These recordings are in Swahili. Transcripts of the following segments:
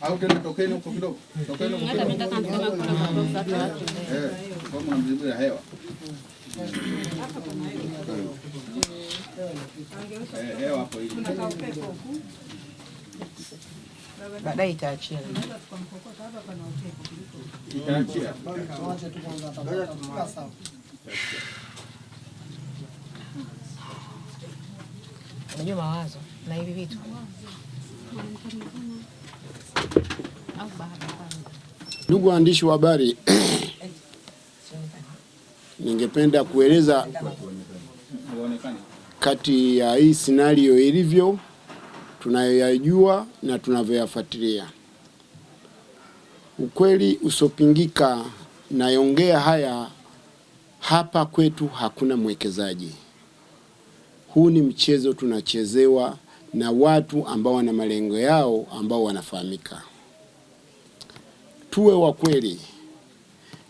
Au tena tokeni huko kidogo. Tokeni huko. Hata mimi nataka niseme kuna makosa tatu. Kwa maana mzibu ya hewa. Hewa hapo hivi. Kuna upepo huko. Baadaye itaachia. Itaachia. Acha tu kwanza hapa. Sawa. Unajua mawazo na hivi vitu. Ndugu waandishi wa habari, ningependa kueleza kati ya hii scenario ilivyo, tunayoyajua na tunavyoyafuatilia. Ukweli usopingika, naongea haya hapa kwetu hakuna mwekezaji. Huu ni mchezo tunachezewa na watu ambao wana malengo yao ambao wanafahamika. Tuwe wa kweli,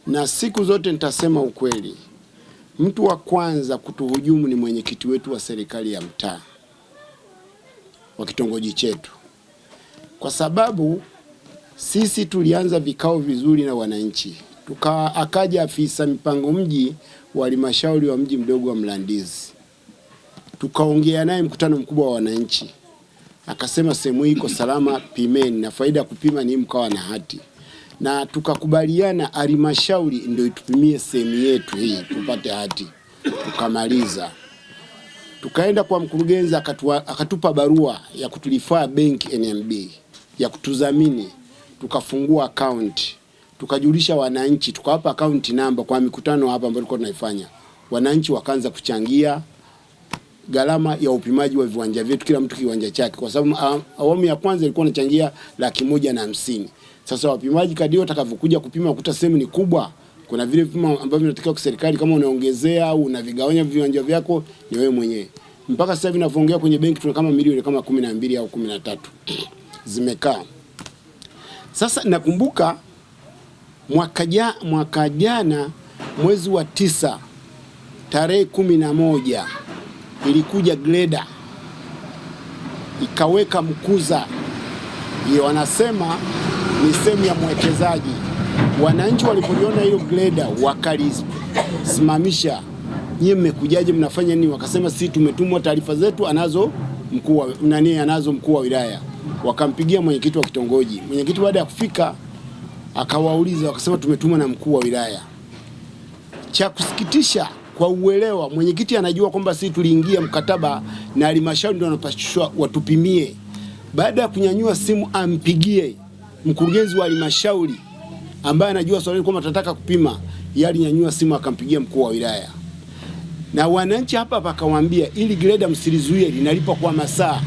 na siku zote nitasema ukweli. Mtu wa kwanza kutuhujumu ni mwenyekiti wetu wa serikali ya mtaa wa kitongoji chetu, kwa sababu sisi tulianza vikao vizuri na wananchi. Akaja afisa mipango mji wa halmashauri wa mji mdogo wa Mlandizi, tukaongea naye mkutano mkubwa wa wananchi. Akasema sehemu hii iko salama, pimeni, na faida kupima ni mkawa na hati. Na tukakubaliana halmashauri ndio itupimie sehemu yetu hii tupate hati. Tukamaliza. Tukaenda kwa mkurugenzi akatupa barua ya kutulifaa benki NMB ya kutudhamini. Tukafungua account. Tukajulisha wananchi, tukawapa account number kwa mikutano hapa ambayo tulikuwa tunaifanya. Wananchi wakaanza kuchangia gharama ya upimaji wa viwanja vyetu, kila mtu kiwanja chake, kwa sababu awamu ya kwanza ilikuwa inachangia 150,000. Sasa wapimaji kadri watakavyokuja kupima kuta sehemu ni kubwa, kuna vile vipimo ambavyo vinatakiwa kwa serikali, kama unaongezea au unavigawanya viwanja vyako ni wewe mwenyewe. Mpaka sasa hivi ninavyoongea kwenye benki tuna kama milioni kama 12 au 13 zimekaa. Sasa nakumbuka mwaka jana mwezi wa 9 tarehe 11 ilikuja greda ikaweka mkuza. Hiyo wanasema ni sehemu ya mwekezaji. Wananchi walipoliona hilo greda wakalisimamisha. Nyie mmekujaje, mnafanya nini? Wakasema sisi tumetumwa, taarifa zetu anazo mkuu wa wilaya. Wakampigia mwenyekiti wa kitongoji. Mwenyekiti baada ya kufika akawauliza, wakasema tumetumwa na mkuu wa wilaya. Cha kusikitisha, kwa uelewa, mwenyekiti anajua kwamba sisi tuliingia mkataba na halmashauri ndio wanapaswa watupimie. Baada ya kunyanyua simu ampigie mkurugenzi wa halmashauri ambaye anajua swali kwamba tunataka kupima, yali nyanyua simu akampigia mkuu wa wilaya. Na wananchi hapa pakawaambia ili greda msilizuie, linalipa kwa masaa.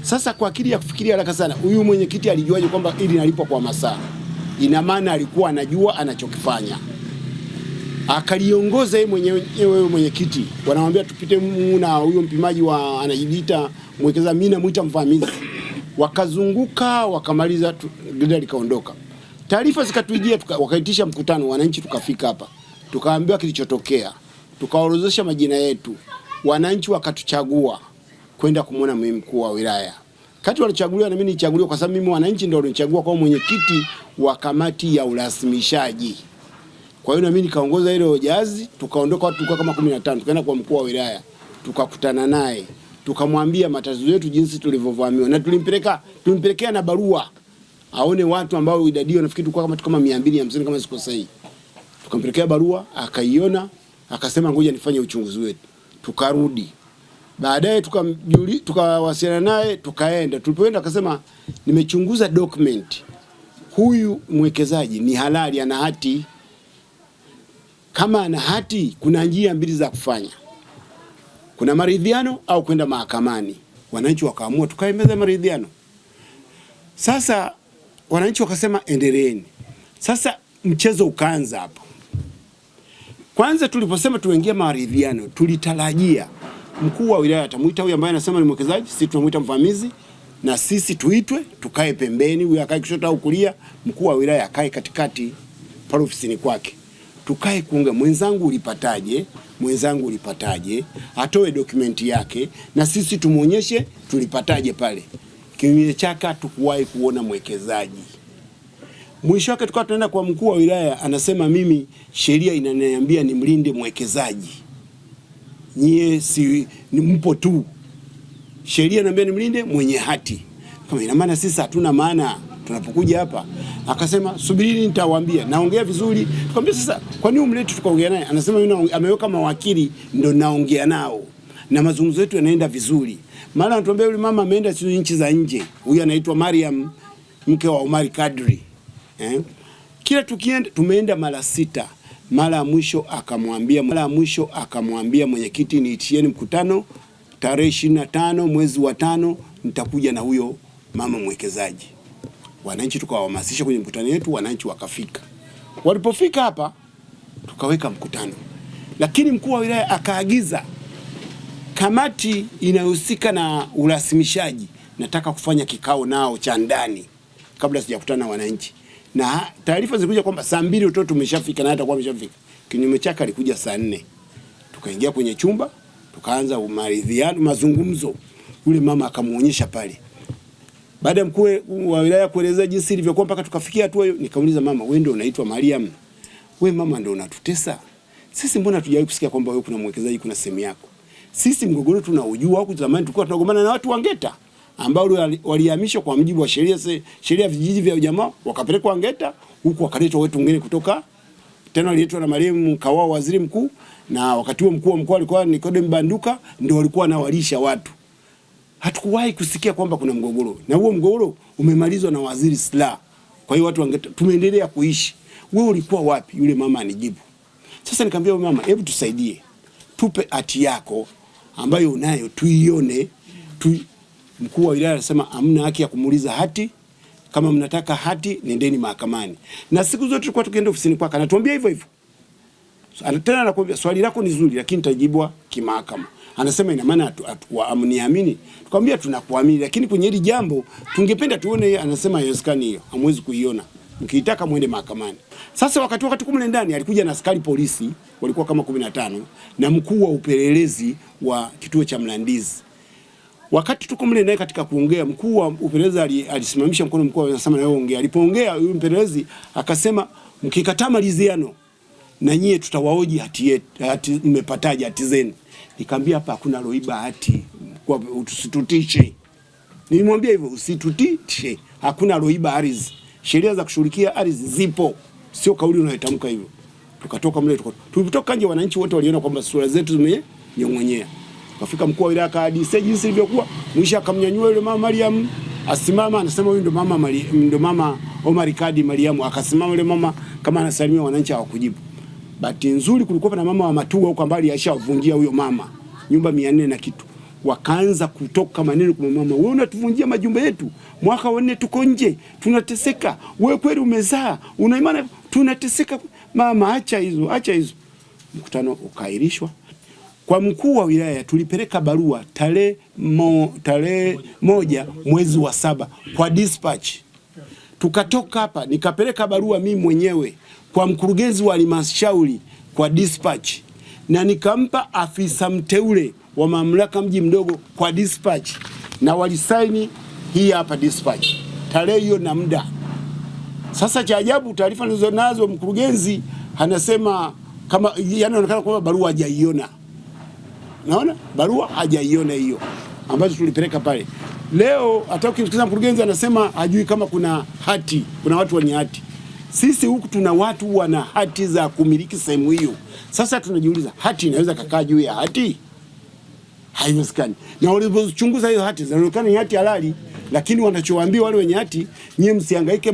Sasa kwa akili ya kufikiria haraka sana, huyu mwenyekiti alijuaje kwamba ili linalipa kwa masaa? Ina maana alikuwa anajua anachokifanya. Akaliongoza yeye mwenyewe mwenyekiti. Wanamwambia tupite na huyo mpimaji wa anajiita mwekeza, mimi namuita mvamizi. Wakazunguka wakamaliza, greda likaondoka. Taarifa zikatujia, wakaitisha mkutano wananchi, tukafika hapa. Tukaambiwa kilichotokea. Tukaorozesha majina yetu. Wananchi wakatuchagua kwenda kumuona mkuu wa wilaya. Kati walichaguliwa na mimi nichaguliwa kwa sababu mimi wananchi ndio walichagua kwa mwenyekiti wa kamati ya urasimishaji. Kwa hiyo na mimi nikaongoza ile hojazi, tukaondoka watu tulikuwa kama 15, tukaenda kwa mkuu wa wilaya, tukakutana naye, tukamwambia matatizo yetu jinsi tulivyovamiwa, na tulimpelekea na barua aone watu ambao idadi nafikiri tulikuwa kama 250 kama sikosei. Tukampelekea barua, akaiona, akasema ngoja nifanye uchunguzi wetu. Tukarudi. Baadaye tukawasiliana naye, tukaenda. Tulipoenda akasema nimechunguza document. Huyu mwekezaji ni halali, ana hati. Kama ana hati, kuna njia mbili za kufanya. Kuna maridhiano au kwenda mahakamani. Wananchi wakaamua tukae meza maridhiano. Sasa wananchi wakasema endeleeni. Sasa mchezo ukaanza hapo. Kwanza tuliposema tuingie maridhiano, tulitarajia mkuu wa wilaya atamuita huyu ambaye anasema ni mwekezaji, sisi tunamuita mvamizi, na sisi tuitwe tukae pembeni, huyu akae kushoto au kulia, mkuu wa wilaya akae katikati pale ofisini kwake. tukae kuongea, mwenzangu ulipataje, atoe dokumenti yake na sisi tumuonyeshe tulipataje pale. Kinyume chake tukuwahi kuona mwekezaji. Mwisho wake tukawa tunaenda kwa mkuu wa wilaya, anasema mimi sheria inaniambia nimlinde mwekezaji. Nyie si ni mpo tu. Sheria inaniambia nimlinde mwenye hati. Kama ina maana sisi hatuna maana tunapokuja hapa. Akasema subirini nitawaambia. Naongea vizuri. Tukamwambia sasa kwa nini umlete tukaongea naye? Anasema mimi ameweka mawakili ndio naongea nao. Na mazungumzo yetu yanaenda vizuri. Mara anatuambia yule mama ameenda nchi za nje. Huyu anaitwa Mariam, mke wa Omar Kadri. Kila tukienda tumeenda mara 6. Mara ya mwisho akamwambia mwenyekiti niitieni mkutano tarehe 25 mwezi wa 5 nitakuja na huyo mama mwekezaji. Wananchi tukawahamasisha kwenye mkutano wetu, wananchi wakafika. Walipofika hapa tukaweka mkutano. Lakini mkuu wa wilaya akaagiza kamati inayohusika na urasimishaji, nataka kufanya kikao nao cha ndani kabla sijakutana na wananchi. Na taarifa zilikuja kwamba saa 2 utoto tumeshafika na hata kwa ameshafika. Kinyume chake alikuja saa 4. Tukaingia kwenye chumba, tukaanza maridhiano, mazungumzo. Yule mama akamuonyesha pale. Baada ya mkuu wa wilaya kueleza jinsi ilivyokuwa mpaka tukafikia hatua hiyo, nikamuuliza mama, wewe ndio unaitwa Mariam? Wewe mama ndio unatutesa? Sisi mbona hatujawahi kusikia kwamba wewe kuna mwekezaji kuna sehemu yako? Sisi mgogoro tunaujua, huko zamani tulikuwa tunagombana na watu wa Ngeta ambao walihamishwa kwa mujibu wa sheria vijiji vya ujamaa, wakapelekwa Ngeta, huku wakaletwa wetu wengine kutoka tena aliitwa na marehemu Kawawa waziri mkuu, na wakati huo mkuu wa mkoa alikuwa Nikodem Banduka, ndio walikuwa wanawalisha watu. Hatukuwahi kusikia kwamba kuna mgogoro. Na huo mgogoro umemalizwa na waziri Slaa. Kwa hiyo watu Ngeta tumeendelea kuishi. Wewe ulikuwa wapi? Yule mama anijibu. Sasa nikamwambia mama, hebu tusaidie. Tupe hati yako ambayo unayo tuione. Mkuu wa wilaya anasema hamna haki ya kumuuliza hati. Kama mnataka hati nendeni mahakamani. Na siku zote tulikuwa tukienda ofisini kwake anatuambia hivyo hivyo. Tena anakuambia swali lako ni zuri lakini nitajibwa kimahakama. Anasema ina maana amniamini. Tukamwambia tunakuamini lakini kwenye hili jambo tungependa tuone yeye. Anasema haiwezekani hiyo. Hamwezi kuiona. Mkiitaka muende mahakamani. Sasa wakati kumle ndani alikuja na askari polisi walikuwa kama 15 na mkuu wa upelelezi wa kituo cha Mlandizi. Wakati tuko mle naye katika kuongea, mkuu wa upelelezi alisimamisha mkono, mkuu anasema na wewe ongea. Alipoongea yule mpelelezi akasema mkikataa maliziano na nyie tutawaoji hati mmepataje hati zenu. Nikamwambia hapa hakuna roiba hati, kwa usitutishe. Nilimwambia hivyo, usitutishe, hakuna roiba ardhi. Sheria za kushughulikia ardhi zipo, sio kauli unayotamka hivyo. Tukatoka mle tulipotoka nje, wananchi wote waliona kwamba sura zetu zimenyong'onyea. Kafika mkuu wa wilaya kaadisi jinsi ilivyokuwa, mwisho akamnyanyua yule mama Mariam asimama, anasema huyu ndo mama Omar Kadi Mariam. Akasimama yule mama kama anasalimia wananchi, hawakujibu. Bahati nzuri kulikuwa na mama wa Matua huko mbali aishavunjia huyo mama nyumba 400 na kitu. Wakaanza kutoka maneno kwa mama, wewe unatuvunjia majumba yetu, mwaka wa 4 tuko nje tunateseka, wewe kweli umezaa una imani tunateseka? Mama acha hizo. Mkutano ukaahirishwa. Kwa mkuu wa wilaya tulipeleka barua tarehe 1 mwezi wa 7 kwa dispatch. Tukatoka hapa nikapeleka barua mimi mwenyewe kwa mkurugenzi wa halmashauri kwa dispatch, na nikampa afisa mteule wa mamlaka mji mdogo kwa dispatch, na walisaini hii hapa dispatch tarehe hiyo na muda. Sasa cha ajabu, taarifa nilizonazo mkurugenzi anasema kama yanaonekana kwamba barua hajaiona. Naona barua hajaiona hiyo ambazo tulipeleka pale. Leo hata ukimsikiza mkurugenzi anasema hajui kama kuna hati, kuna watu wenye hati. Sisi huku tuna watu wana hati za kumiliki sehemu hiyo. Sasa tunajiuliza, hati inaweza kukaa juu ya hati? Haiwezekani. Na walipochunguza hiyo hati zinaonekana ni hati halali, lakini wanachowaambia wale wenye hati, nyie msihangaike,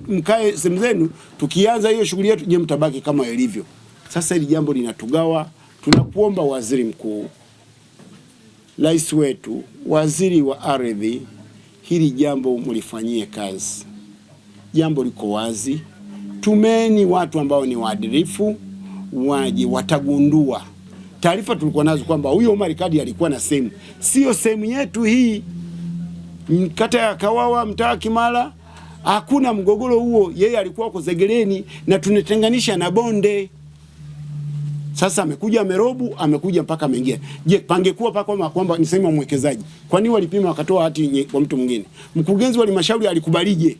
mkae sehemu zenu, tukianza hiyo shughuli yetu nyie mtabaki kama ilivyo. Sasa hili jambo linatugawa. Tunakuomba waziri mkuu, rais wetu, waziri wa ardhi, hili jambo mlifanyie kazi. Jambo liko wazi. Tumeni watu ambao ni waadilifu, waje watagundua. Taarifa tulikuwa nazo kwamba huyo Omar Kadi alikuwa na sehemu. Sio sehemu yetu hii. Kata ya Kawawa, mtaa Kimara, hakuna mgogoro huo. Yeye alikuwa kwa Zegereni na tunatenganisha na bonde. Sasa amekuja amerobu, amekuja mpaka ameingia. Je, pangekuwa paka kwamba nisema mwekezaji, kwa nini walipima wakatoa hati kwa mtu mwingine? Mkurugenzi wa halmashauri alikubalije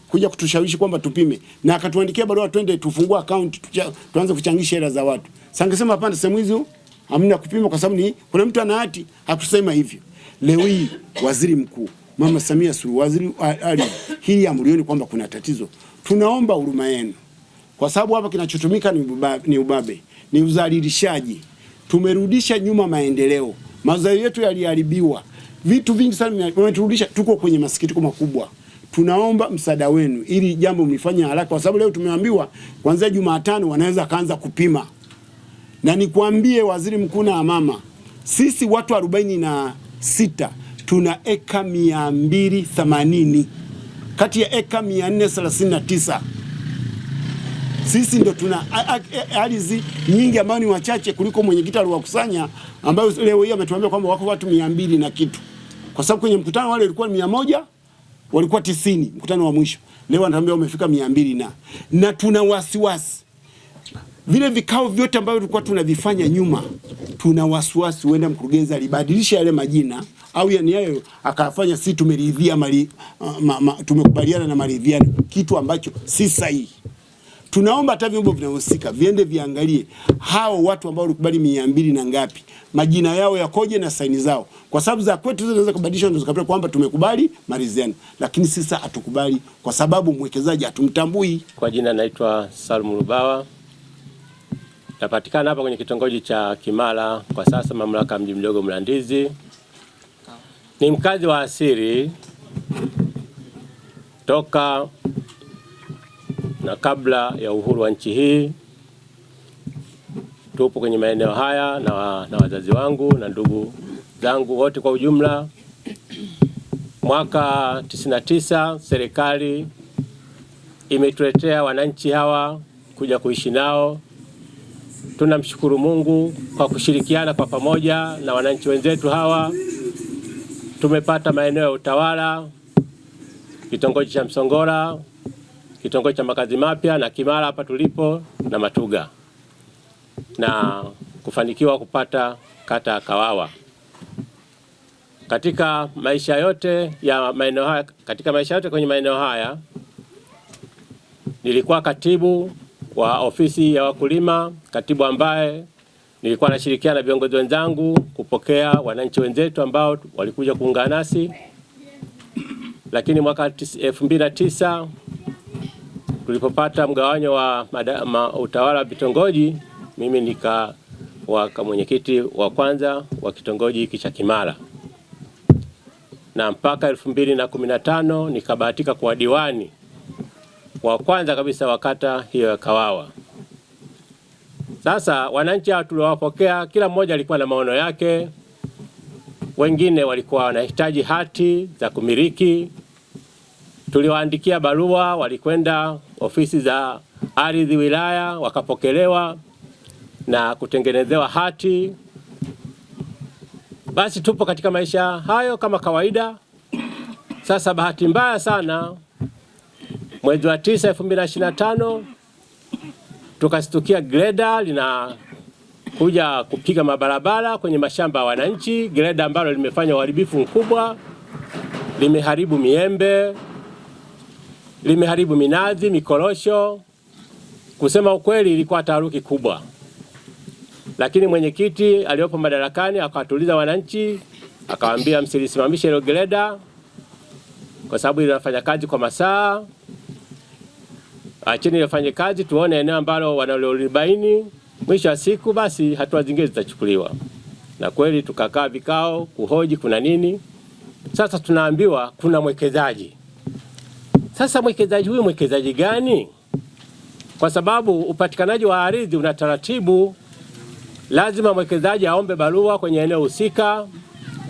kuja kutushawishi kwamba tupime na akatuandikia barua twende tufungue account tuanze kuchangisha hela za watu? Sangesema hapana, sehemu hizo hamna kupima kwa sababu ni kuna mtu ana hati. Hakusema hivyo. Leo hii waziri mkuu Mama Samia Suluhu, waziri ali hili amlioni kwamba kuna tatizo. Tunaomba huruma yenu, kwa sababu hapa kinachotumika ni ubabe, ni udhalilishaji. Tumerudisha nyuma maendeleo, mazao yetu yaliharibiwa, vitu vingi sana wameturudisha. Tuko kwenye masikitiko makubwa. Tunaomba msaada wenu ili jambo mlifanye haraka, kwa sababu leo tumeambiwa kuanzia Jumatano wanaweza kaanza kupima. Na nikwambie waziri mkuu na mama, sisi watu 46 tuna eka 280 kati ya eka 439. Sisi ndo tuna ardhi nyingi ambayo ni wachache kuliko mwenyekiti aliwakusanya, ambayo leo hii ametuambia kwamba wako watu 200 na kitu, kwa sababu kwenye mkutano wale walikuwa 100, walikuwa 90 mkutano wa mwisho. Leo anatuambia umefika 200 na tuna wasiwasi vile vikao vyote ambavyo tulikuwa tunavifanya nyuma, tuna wasiwasi huenda mkurugenzi alibadilisha yale majina au yani yeye akafanya si tumeridhia tumekubaliana na maridhiano, kitu ambacho si sahihi. Tunaomba hata vyombo vinahusika viende viangalie hao watu ambao walikubali 200 na ngapi, majina yao yakoje na saini zao, kwa sababu za kwetu zinaweza kubadilishwa, ndio zikapata kwamba tumekubali maridhiano, lakini sisi hatukubali kwa sababu mwekezaji hatumtambui. Kwa jina naitwa Salmu Rubawa, napatikana hapa kwenye kitongoji cha Kimara kwa sasa, mamlaka mji mdogo Mlandizi. Ni mkazi wa asili toka na kabla ya uhuru wa nchi hii. Tupo kwenye maeneo haya na wazazi wangu na ndugu zangu wote kwa ujumla. Mwaka 99 serikali imetuletea wananchi hawa kuja kuishi nao. Tunamshukuru Mungu kwa kushirikiana kwa pamoja na wananchi wenzetu hawa. Tumepata maeneo ya utawala, kitongoji cha Msongora, kitongoji cha Makazi Mapya na Kimara hapa tulipo na Matuga, na kufanikiwa kupata kata ya Kawawa. Katika maisha yote kwenye maeneo haya nilikuwa katibu wa ofisi ya wakulima, katibu ambaye nilikuwa nashirikiana na viongozi wenzangu kupokea wananchi wenzetu ambao walikuja kuungana nasi. Lakini mwaka 2009 tulipopata mgawanyo wa utawala wa vitongoji, mimi nikawa mwenyekiti wa kwanza wa kitongoji hiki cha Kimara, na mpaka 2015 nikabahatika kuwa diwani wa kwanza kabisa wa kata hiyo ya Kawawa. Sasa wananchi hao tuliowapokea, kila mmoja alikuwa na maono yake. Wengine walikuwa wanahitaji hati za kumiliki. Tuliwaandikia barua, walikwenda ofisi za ardhi wilaya, wakapokelewa na kutengenezewa hati. Basi tupo katika maisha hayo kama kawaida. Sasa bahati mbaya sana, mwezi wa 9 2025 tukastukia greda linakuja kupiga mabarabara kwenye mashamba ya wananchi. Greda ambalo limefanya uharibifu mkubwa, limeharibu miembe, limeharibu minazi, mikorosho. Kusema ukweli ilikuwa taharuki kubwa, lakini mwenyekiti aliyopo madarakani akawatuliza wananchi, akawaambia msilisimamishe hilo greda kwa sababu linafanya kazi kwa masaa. Acheni lifanye kazi, tuone eneo ambalo wanalolibaini. Mwisho wa siku basi hatua zingine zitachukuliwa. Na kweli tukakaa vikao kuhoji kuna nini. Sasa tunaambiwa kuna mwekezaji. Sasa mwekezaji huyu mwekezaji gani? Kwa sababu upatikanaji wa ardhi una taratibu. Lazima mwekezaji aombe barua kwenye eneo husika,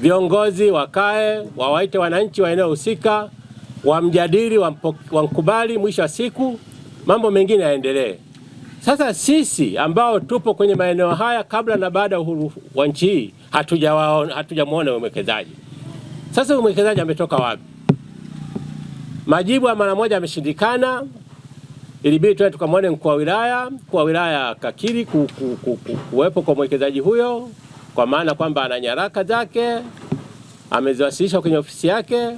viongozi wakae, wawaite wananchi wa eneo husika, wamjadili, wamkubali, mwisho wa siku mambo mengine yaendelee. Sasa sisi ambao tupo kwenye maeneo haya kabla na baada ya uhuru wa nchi hii hatujamuona mwekezaji. Sasa mwekezaji ametoka wapi? Majibu ya mara moja yameshindikana. ilibidi tuende tukamwone mkuu wa wilaya. Mkuu wa wilaya akakiri kuwepo kwa mwekezaji huyo, kwa maana kwamba ana nyaraka zake ameziwasilisha kwenye ofisi yake,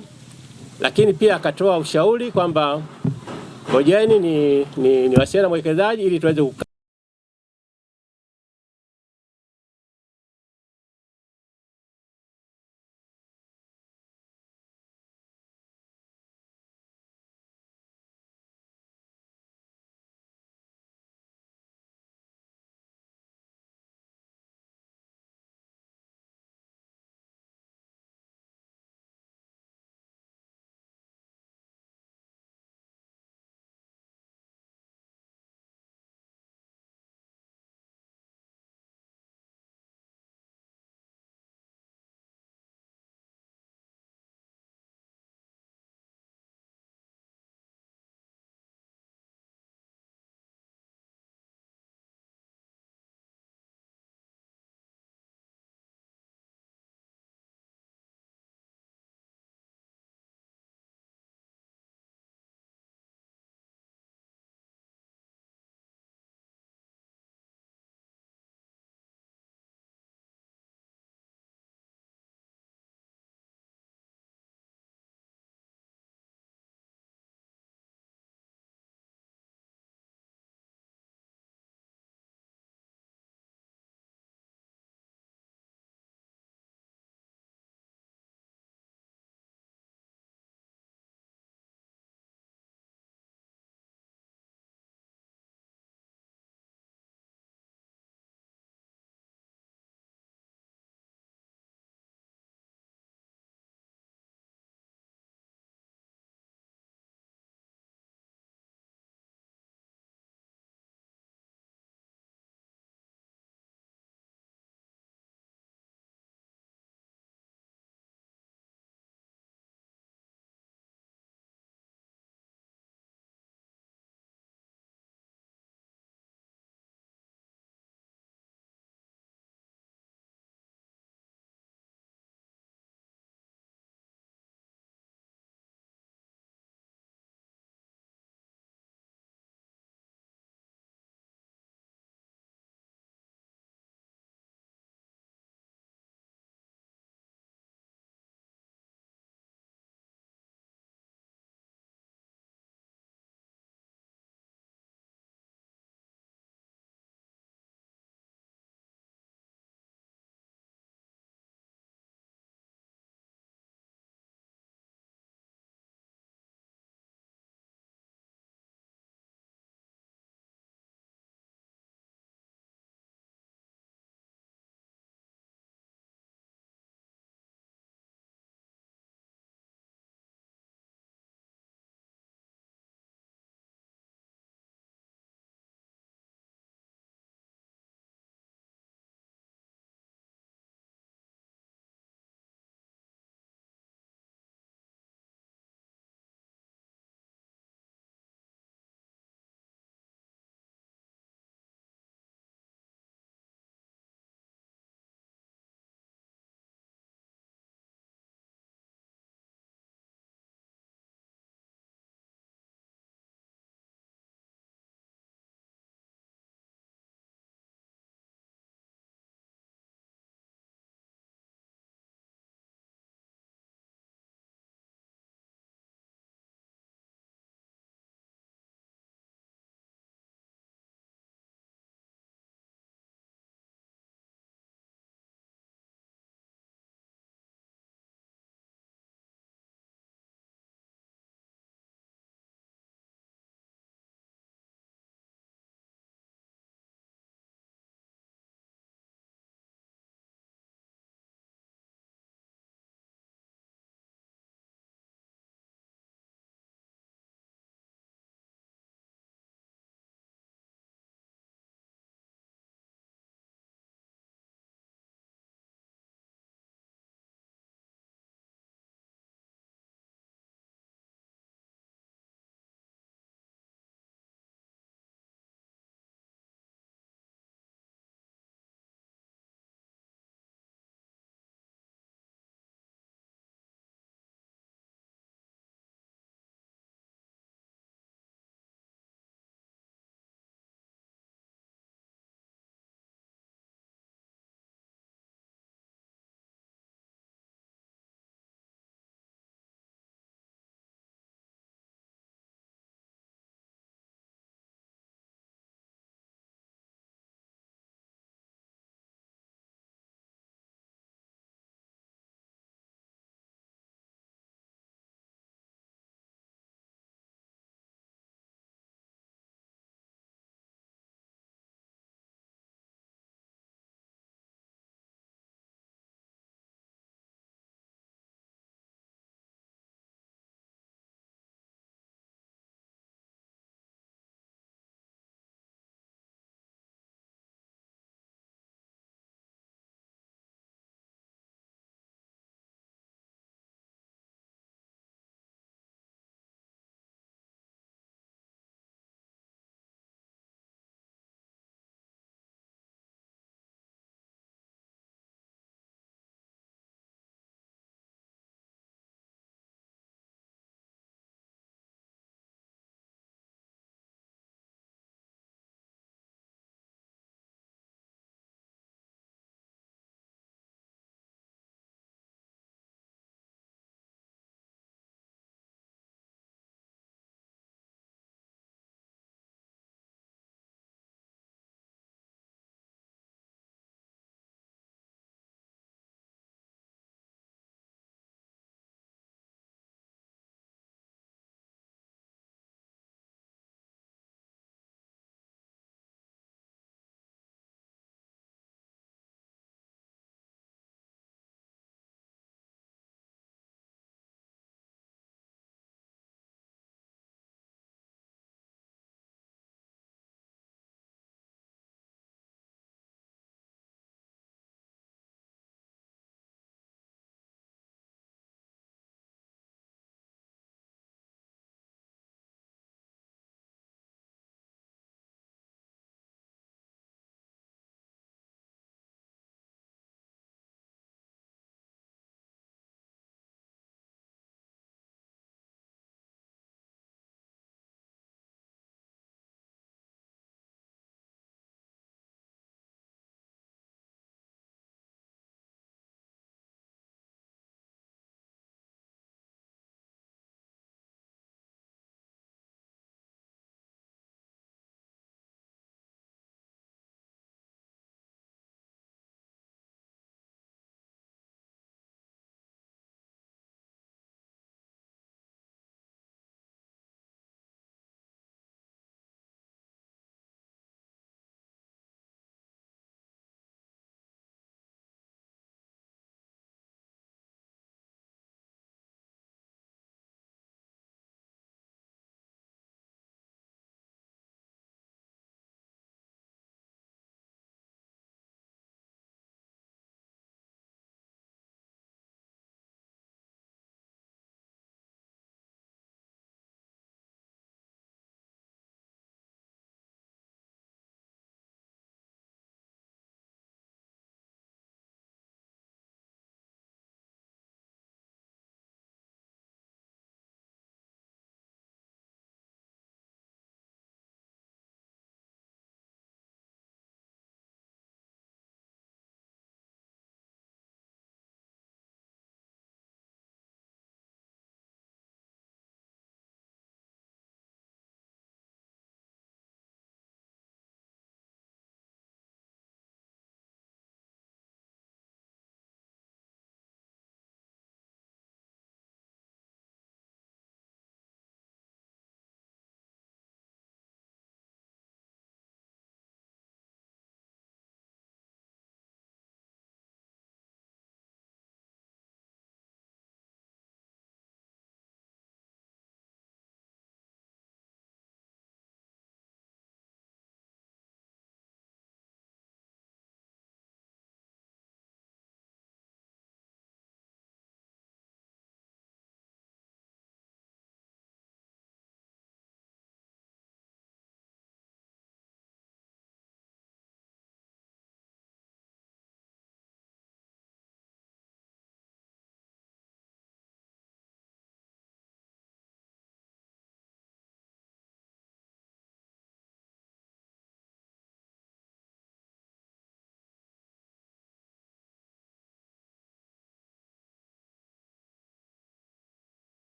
lakini pia akatoa ushauri kwamba ngojeni ni wasiana mwekezaji ili tuweze